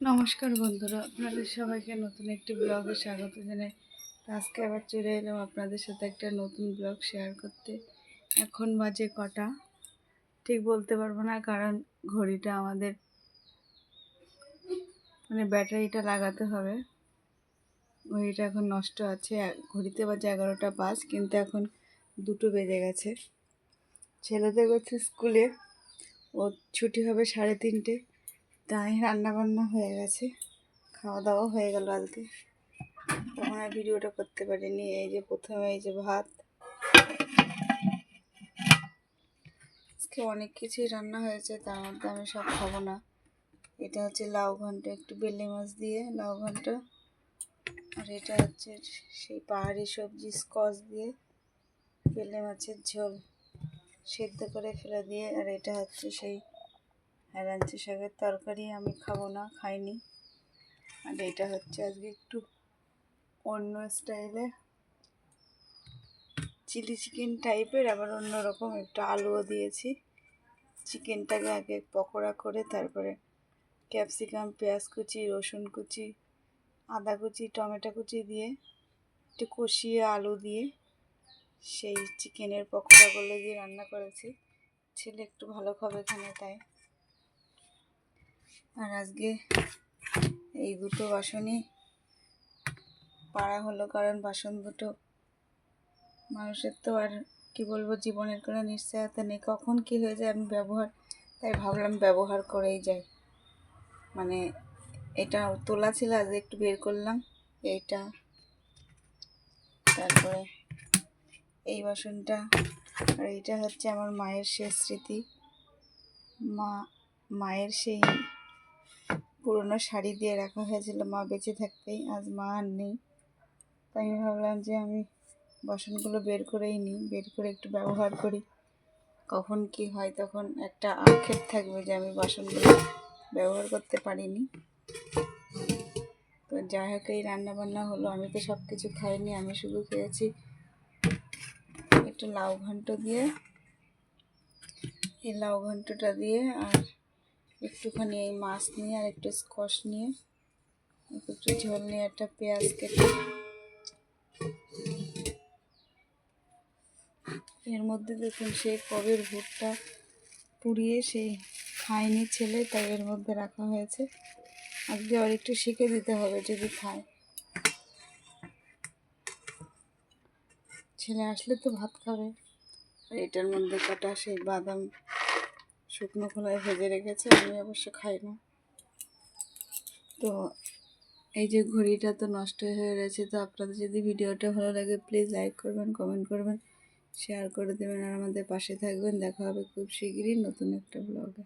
নমস্কার বন্ধুরা, আপনাদের সবাইকে নতুন একটি ব্লগে স্বাগত জানাই। আজকে আবার চলে এলাম আপনাদের সাথে একটা নতুন ব্লগ শেয়ার করতে। এখন বাজে কটা ঠিক বলতে পারবো না, কারণ ঘড়িটা আমাদের ব্যাটারিটা লাগাতে হবে। ঘড়িটা এখন নষ্ট আছে। ঘড়িতে বাজে 11টা 5, কিন্তু এখন 2টো বেজে গেছে। ছেলেদের গেছে স্কুলে, ও ছুটি হবে 3:30। তাই রান্নাবান্না হয়ে গেছে, খাওয়া দাওয়া হয়ে গেল আজকে। তখন আর ভিডিওটা করতে পারিনি। এই যে প্রথমে এই যে ভাত, আজকে অনেক কিছুই রান্না হয়েছে, তার মধ্যে আমি সব খাবো না। এটা হচ্ছে লাউ ঘন্ট, একটু বেলে মাছ দিয়ে লাউ ঘন্ট। আর এটা হচ্ছে সেই পাহাড়ি সবজি স্কচ দিয়ে বেলে মাছের ঝোল সেদ্ধ করে ফেলে দিয়ে। আর এটা হচ্ছে সেই হেলাঞ্চি শাকের তরকারি, আমি খাবো না, খাইনি। আর এটা হচ্ছে আজকে একটু অন্য স্টাইলে চিলি চিকেন টাইপের, আবার অন্যরকম একটু আলুও দিয়েছি। চিকেনটাকে আগে পকোড়া করে, তারপরে ক্যাপসিকাম, পেঁয়াজ কুচি, রসুন কুচি, আদা কুচি, টমেটো কুচি দিয়ে একটু কষিয়ে আলু দিয়ে সেই চিকেনের পকোড়াগুলো দিয়ে রান্না করেছি। ছেলে একটু ভালো খাবে এখানে, তাই। আর আজকে এই দুটো বাসনই পাড়া হলো, কারণ বাসন দুটো মানুষের তো আর কি বলবো, জীবনের কোনো নিশ্চয়তা নেই, কখন কি হয়ে যায় আমি তাই ভাবলাম ব্যবহার করেই যাই। এটা তোলা ছিল, আজ একটু বের করলাম এইটা। তারপরে এই বাসনটা। আর এইটা হচ্ছে আমার মায়ের শেষ স্মৃতি। মায়ের সেই পুরনো শাড়ি দিয়ে রাখা হয়েছিল মা বেঁচে থাকতেই, আজ মা আর নেই। তাই আমি ভাবলাম যে আমি বাসনগুলো বের করেই নিই, বের করে একটু ব্যবহার করি। কখন কি হয় তখন একটা আক্ষেপ থাকবে যে আমি বাসনগুলো ব্যবহার করতে পারিনি। তো যাই হোক, এই রান্নাবান্না হলো। আমি তো সব কিছু খাইনি, আমি শুধু খেয়েছি একটু লাউ ঘন্ট দিয়ে। এই লাউ ঘন্টটা দিয়ে আর একটুখানি এই মাছ নিয়ে আর একটু স্কোয়াশ নিয়ে একটু ঝোল নিয়ে একটা পেঁয়াজ কেটে এর মধ্যে দেখুন সেই কবের ভুট্টা পুড়িয়ে সেই খায়নি ছেলে, তাই এর মধ্যে রাখা হয়েছে। আজকে আর একটু শিখে দিতে হবে যদি খায়। ছেলে আসলে তো ভাত খাবে। আর এটার মধ্যে কাটা সেই বাদাম শুকনো খোলায় ভেজে রেখেছে, আমি অবশ্য খাই না। তো এই যে ঘড়িটা তো নষ্ট হয়ে রয়েছে। তো আপনাদের যদি ভিডিওটা ভালো লাগে প্লিজ লাইক করবেন, কমেন্ট করবেন, শেয়ার করে দেবেন, আর আমাদের পাশে থাকবেন। দেখা হবে খুব শিগগিরই নতুন একটা ব্লগে।